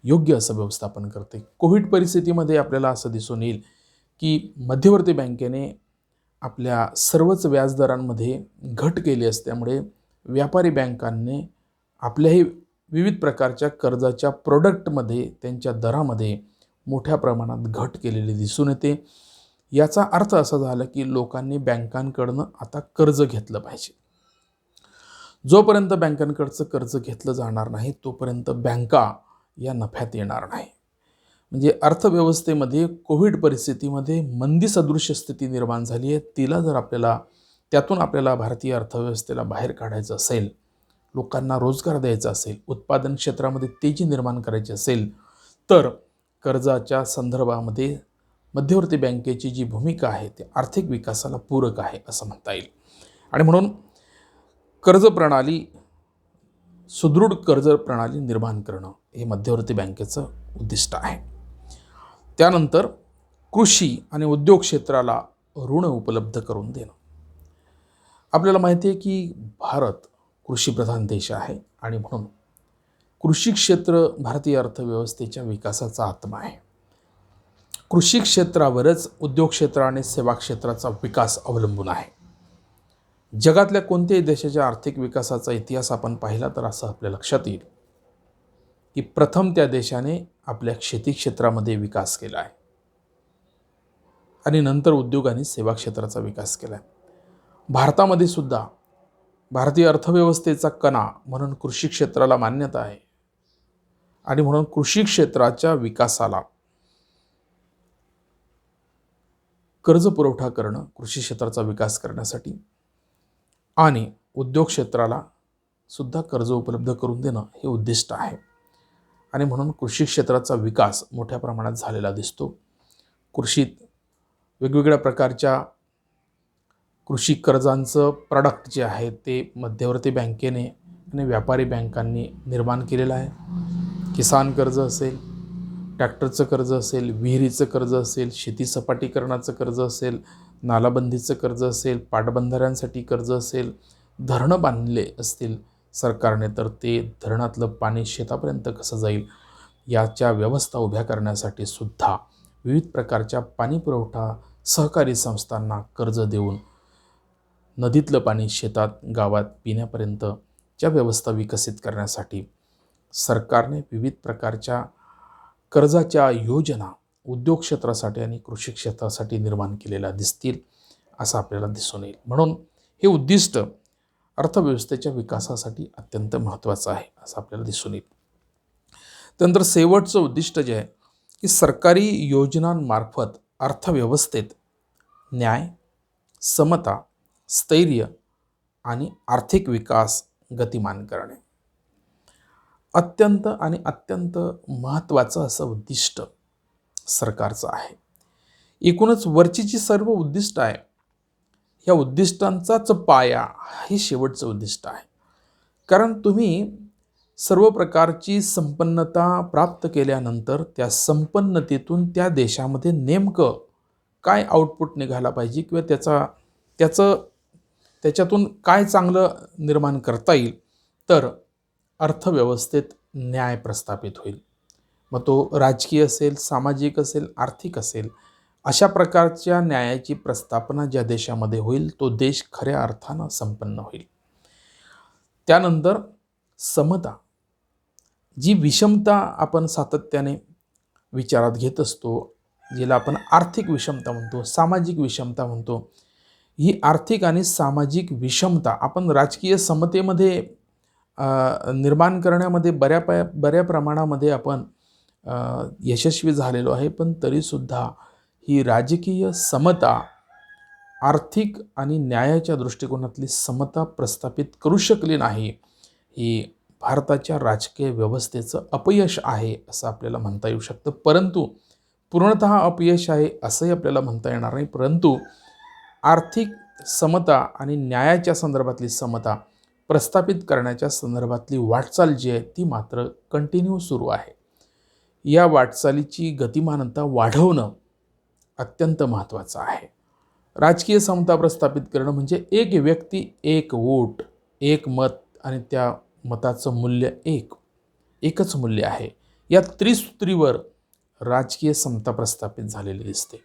योग्य असं व्यवस्थापन करते. कोविड परिस्थितीमध्ये आपल्याला असं दिसून येईल की मध्यवर्ती बँकेने आपल्या सर्वच व्याजदरांमध्ये घट केली असल्यामुळे व्यापारी बँकांनी आपल्याही विविध प्रकारच्या कर्जाच्या प्रोडक्टमध्ये त्यांच्या दरामध्ये मोठ्या प्रमाणात घट केलेली दिसून येते. याचा अर्थ असा झाला की लोकांनी बँकांकडनं आता कर्ज घेतलं पाहिजे. जोपर्यंत बँकांकडचं कर्ज घेतलं जाणार नाही तोपर्यंत बँका या नफ्यात येणार नाही. म्हणजे अर्थव्यवस्थेमध्ये कोविड परिस्थितीमध्ये मंदी सदृश्य स्थिती निर्माण झाली आहे. त्यातून आपल्याला भारतीय अर्थव्यवस्थेला बाहेर काढायचं असेल, लोकांना रोजगार द्यायचा असेल, उत्पादन क्षेत्रामध्ये तेजी निर्माण करायची असेल तर कर्जाच्या संदर्भामध्ये मध्यवर्ती बँकेची जी भूमिका आहे ती आर्थिक विकासाला पूरक आहे असं म्हणता येईल. आणि म्हणून सुदृढ कर्ज प्रणाली निर्माण करणं हे मध्यवर्ती बँकेचं उद्दिष्ट आहे. त्यानंतर कृषी आणि उद्योग क्षेत्राला ऋण उपलब्ध करून देणं. आपल्याला माहिती आहे की भारत कृषीप्रधान देश आहे आणि म्हणून कृषी क्षेत्र भारतीय अर्थव्यवस्थेच्या विकासाचा आत्मा आहे. कृषी क्षेत्रावरच उद्योग क्षेत्र आणि सेवा क्षेत्राचा विकास अवलंबून आहे. जगातल्या कोणत्याही देशाच्या आर्थिक विकासाचा इतिहास आपण पाहिला तर असं आपल्या लक्षात येईल की प्रथम त्या देशाने आपल्या शेती क्षेत्रामध्ये विकास केला आहे आणि नंतर उद्योग आणि सेवा क्षेत्राचा विकास केला आहे. भारतामध्ये सुद्धा भारतीय अर्थव्यवस्थेचा कणा म्हणून कृषी क्षेत्राला मान्यता आहे आणि म्हणून कृषी क्षेत्राच्या विकासाला कर्ज पुरवठा करणं, कृषी क्षेत्राचा विकास करण्यासाठी आणि उद्योग क्षेत्राला सुद्धा कर्ज उपलब्ध करून देणं हे उद्दिष्ट आहे. आणि म्हणून कृषी क्षेत्राचा विकास मोठ्या प्रमाणात झालेला दिसतो. कृषीत वेगवेगळ्या प्रकारच्या कृषी कर्जांचं प्रॉडक्ट जे आहे ते मध्यवर्ती बँकेने आणि व्यापारी बँकांनी निर्माण केलेलं आहे. किसान कर्ज असेल, ट्रॅक्टरचं कर्ज असेल, विहिरीचं कर्ज असेल, शेती सपाटीकरणाचं कर्ज असेल, नालाबंदीचं कर्ज असेल, पाटबंधाऱ्यांसाठी कर्ज असेल, धरणं बांधले असतील सरकारने तर ते धरणातलं पाणी शेतापर्यंत कसं जाईल याच्या व्यवस्था उभ्या करण्यासाठी सुद्धा विविध प्रकारच्या पाणी पुरवठा सहकारी संस्थांना कर्ज देऊन नदीतलं पाणी शेतात गावात पिण्यापर्यंतच्या व्यवस्था विकसित करण्यासाठी सरकारने विविध प्रकारच्या कर्जाच्या योजना उद्योग क्षेत्रासाठी आणि कृषी क्षेत्रासाठी निर्माण केलेल्या दिसतील असं आपल्याला दिसून येईल. म्हणून हे उद्दिष्ट अर्थव्यवस्थेच्या विकासासाठी अत्यंत महत्त्वाचं आहे असं आपल्याला दिसून येईल. त्यानंतर शेवटचं उद्दिष्ट जे आहे की सरकारी योजनांमार्फत अर्थव्यवस्थेत न्याय, समता, स्थैर्य आणि आर्थिक विकास गतिमान करणे. अत्यंत महत्त्वाचं असं उद्दिष्ट सरकारचं आहे. एकूणच वरची जी सर्व उद्दिष्ट आहे या उद्दिष्टांचाच पाया हे शेवटचं उद्दिष्ट आहे. कारण तुम्ही सर्व प्रकारची संपन्नता प्राप्त केल्यानंतर त्या संपन्नतेतून त्या देशामध्ये नेमकं काय आउटपुट निघाला पाहिजे किंवा त्याच्यातून काय चांगलं निर्माण करता येईल, तर अर्थव्यवस्थेत न्याय प्रस्थापित होईल. मग तो राजकीय असेल, सामाजिक असेल, आर्थिक असेल, अशा प्रकारच्या न्यायाची प्रस्थापना ज्या देशामध्ये होईल तो देश खऱ्या अर्थानं संपन्न होईल. त्यानंतर समता, जी विषमता आपण सातत्याने विचारात घेत असतो, जिला आपण आर्थिक विषमता म्हणतो, सामाजिक विषमता म्हणतो, ही आर्थिक आणि सामाजिक विषमता आपण राजकीय समतेमध्ये निर्माण करण्यामध्ये बऱ्या प्रमाणामध्ये आपण यशस्वी झालेलो आहे. पण तरीसुद्धा ही राजकीय समता, आर्थिक आणि न्यायाच्या दृष्टिकोनातली समता प्रस्थापित करू शकली नाही. ही भारताच्या राजकीय व्यवस्थेचं अपयश आहे असं आपल्याला म्हणता येऊ शकतं. परंतु पूर्णतः अपयश आहे असंही आपल्याला म्हणता येणार नाही. परंतु आर्थिक समता आणि न्यायाच्या संदर्भातली समता प्रस्थापित करण्याच्या संदर्भातली वाटचाल जी आहे ती मात्र कंटिन्यू सुरू आहे. या वाटचालीची गतिमानता वाढवणं अत्यंत महत्त्वाचं आहे. राजकीय समता प्रस्थापित करणं म्हणजे एक व्यक्ती, एक वोट, एक मत आणि त्या मताचं मूल्य एकच मूल्य आहे. या त्रिसूत्रीवर राजकीय समता प्रस्थापित झालेली दिसते.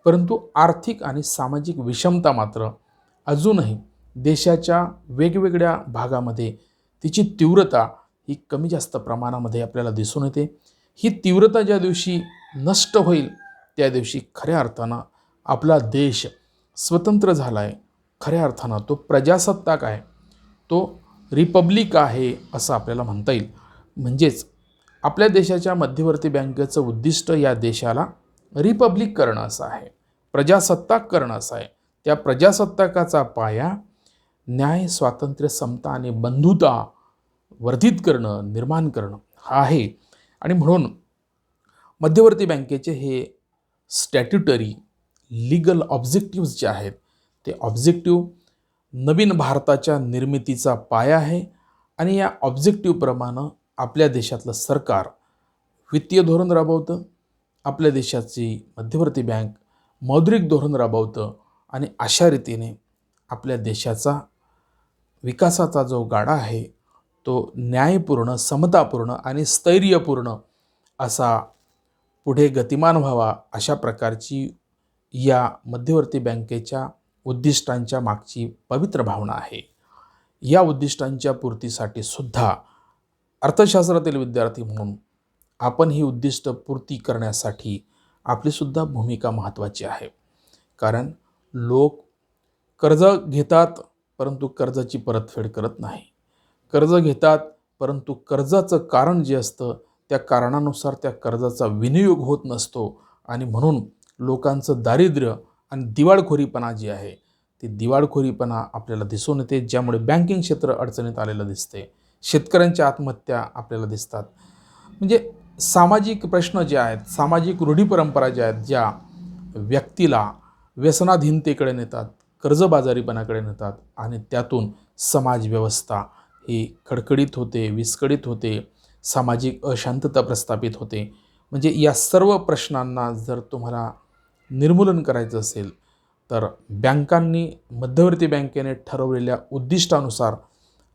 परंतु आर्थिक आणि सामाजिक विषमता मात्र अजूनही देशाच्या वेगवेगळ्या भागामध्ये तिची तीव्रता ही कमी जास्त प्रमाणामध्ये आपल्याला दिसून येते. ही तीव्रता ज्या दिवशी नष्ट होईल त्या दिवशी खऱ्या अर्थानं आपला देश स्वतंत्र झाला आहे, खऱ्या अर्थानं तो प्रजासत्ताक आहे, तो रिपब्लिक आहे असं आपल्याला म्हणता येईल. म्हणजेच आपल्या देशाच्या मध्यवर्ती बँकेचं उद्दिष्ट या देशाला रिपब्लिक करणं असं आहे, प्रजासत्ताक करणं असं आहे. त्या प्रजासत्ताकाचा पाया न्याय, स्वातंत्र्य, समता आणि बंधुता वर्धित करणं, निर्माण करणं हा आहे. आणि म्हणून मध्यवर्ती बँकेचे हे स्टॅट्युटरी लीगल ऑब्जेक्टिव्ज जे आहेत ते ऑब्जेक्टिव्ह नवीन भारताच्या निर्मितीचा पाया आहे. आणि या ऑब्जेक्टिव्हप्रमाणे आपल्या देशातलं सरकार वित्तीय धोरण राबवतं, आपल्या देशाची मध्यवर्ती बँक मौद्रिक धोरण राबवतं आणि अशा रीतीने आपल्या देशाचा विकासाचा जो गाडा आहे तो न्यायपूर्ण, समतापूर्ण आणि स्थैर्यपूर्ण असा पुढे गतिमान व्हावा, अशा प्रकारची या मध्यवर्ती बँकेच्या उद्दिष्टांच्या मागची पवित्र भावना आहे. या उद्दिष्टांच्या पूर्तीसाठी सुद्धा अर्थशास्त्रातील विद्यार्थी म्हणून आपण ही उद्दिष्ट पूर्ती करण्यासाठी आपलीसुद्धा भूमिका महत्त्वाची आहे. कारण लोक कर्ज घेतात परंतु कर्जाची परतफेड करत नाही. कर्ज घेतात परंतु कर्जाचं कारण जे असतं त्या कारणानुसार त्या कर्जाचा विनियोग होत नसतो आणि म्हणून लोकांचं दारिद्र्य आणि दिवाळखोरीपणा जी आहे ती दिवाळखोरीपणा आपल्याला दिसून येते, ज्यामुळे बँकिंग क्षेत्र अडचणीत आलेलं दिसते. शेतकऱ्यांच्या आत्महत्या आपल्याला दिसतात. म्हणजे सामाजिक प्रश्न जे आहेत, सामाजिक रूढी परंपरा ज्या आहेत, ज्या व्यक्तीला व्यसनाधीनतेकडे नेतात, कर्जबाजारीपणाकडे नेतात आणि त्यातून समाज व्यवस्था ही खडखडीत होते, विस्कळीत होते, सामाजिक अशांतता प्रस्थापित होते. म्हणजे या सर्व प्रश्नांना जर तुम्हाला निर्मूलन करायचं असेल तर बँकांनी, मध्यवर्ती बँकेने ठरवलेल्या उद्दिष्टानुसार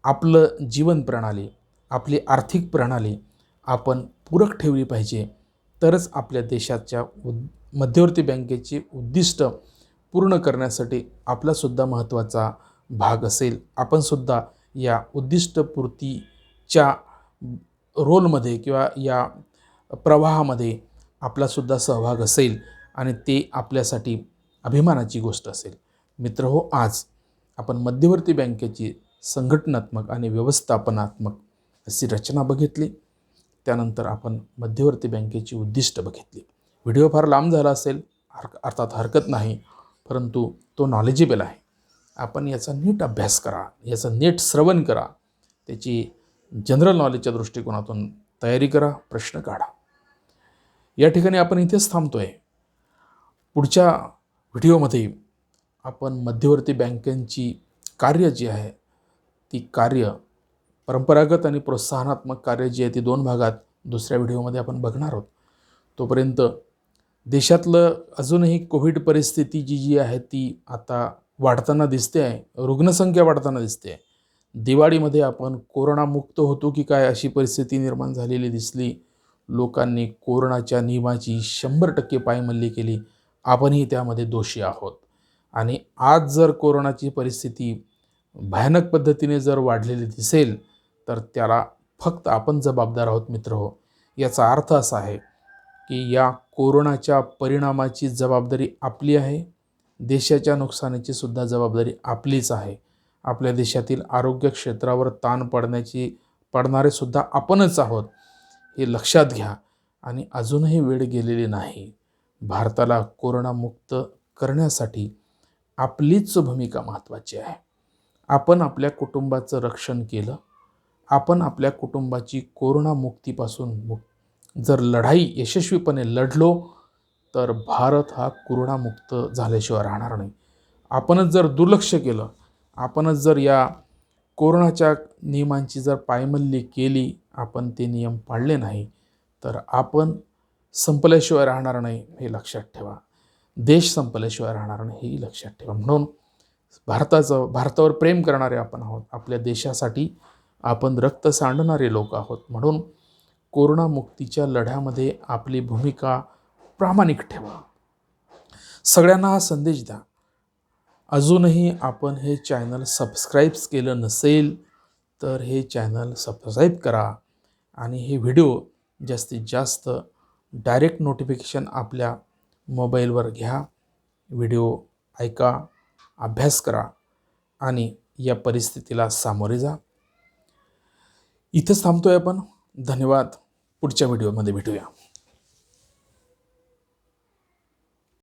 आपलं जीवन प्रणाली, आपली आर्थिक प्रणाली आपण पूरक ठेवली पाहिजे. तरच आपल्या देशाच्या मध्यवर्ती बँकेची उद्दिष्ट पूर्ण करण्यासाठी आपलासुद्धा महत्त्वाचा भाग असेल. आपणसुद्धा या उद्दिष्टपूर्तीच्या रोलमध्ये किंवा या प्रवाहामध्ये आपलासुद्धा सहभाग असेल आणि ते आपल्यासाठी अभिमानाची गोष्ट असेल. मित्रहो, आज आपण मध्यवर्ती बँकेची संघटनात्मक आणि व्यवस्थापनात्मक अशी रचना बघितली. त्यानंतर आपण मध्यवर्ती बँकेची उद्दिष्ट बघितली. व्हिडिओ फार लांब झाला असेल, अर्थात हरकत नाही, परंतु तो नॉलेजेबल आहे. आपण याचा नीट अभ्यास करा, याचं नीट श्रवण करा, त्याची जनरल नॉलेजच्या दृष्टिकोनातून तयारी करा, प्रश्न काढा. या ठिकाणी आपण इथेच थांबतोय. पुढच्या व्हिडिओमध्ये आपण मध्यवर्ती बँकांची कार्य जी आहे ती कार्य परंपरागत आणि प्रोत्साहनात्मक कार्य जी आहे ती 2 भागात दुसऱ्या व्हिडिओमध्ये आपण बघणार आहोत. तोपर्यंत देशातलं अजूनही कोविड परिस्थिती जी आहे ती आता वाढताना दिसते आहे. रुग्णसंख्या वाढताना दिसते आहे. दिवाळीमध्ये आपण कोरोनामुक्त होतो की काय अशी परिस्थिती निर्माण झालेली दिसली. लोकांनी कोरोनाच्या नियमाची 100% पायमल्ली केली. आपणही त्यामध्ये दोषी आहोत. आणि आज जर कोरोनाची परिस्थिती भयानक पद्धतीने जर वाढलेली दिसेल तर त्याला फक्त आपण जबाबदार आहोत. मित्रहो, याचा अर्थ असा आहे की या कोरोनाच्या परिणामाची जबाबदारी आपली आहे. देशाच्या नुकसानीची सुद्धा जबाबदारी आपलीच आहे. आपल्या देशातील आरोग्य क्षेत्रावर ताण पडणारे सुद्धा आपणच आहोत, हे लक्षात घ्या. आणि अजूनही वेळ गेलेली नाही. भारताला कोरोनामुक्त करण्यासाठी आपलीच भूमिका महत्त्वाची आहे. आपण आपल्या कुटुंबाचं रक्षण केलं, आपण आपल्या कुटुंबाची कोरोनामुक्तीपासून जर लढाई यशस्वीपणे लढलो तर भारत हा कोरोनामुक्त झाल्याशिवाय राहणार नाही. आपणच जर दुर्लक्ष केलं, आपणच जर या कोरोनाच्या नियमांची जर पायमल्ली केली, आपण ते नियम पाळले नाही तर आपण संपल्याशिवाय राहणार नाही, हे लक्षात ठेवा. देश संपल्याशिवाय राहणार नाही, हेही लक्षात ठेवा. म्हणून भारतावर प्रेम करणारे आपण आहोत. आपल्या देशासाठी आपण रक्त सांडणारे लोक आहोत. म्हणून कोरोनामुक्तीच्या लढ्यामध्ये आपली भूमिका प्रामाणिक ठेवा. सगळ्यांना हा संदेश द्या. अजूनही आपण हे चॅनल सबस्क्राईब केलं नसेल तर हे चॅनल सबस्क्राईब करा आणि हे व्हिडिओ जास्तीत जास्त डायरेक्ट नोटिफिकेशन आपल्या मोबाईलवर घ्या. व्हिडिओ ऐका, अभ्यास करा आणि या परिस्थितीला सामोरे जा. इथंच थांबतोय आपण. धन्यवाद. पुढच्या व्हिडिओमध्ये भेटूया.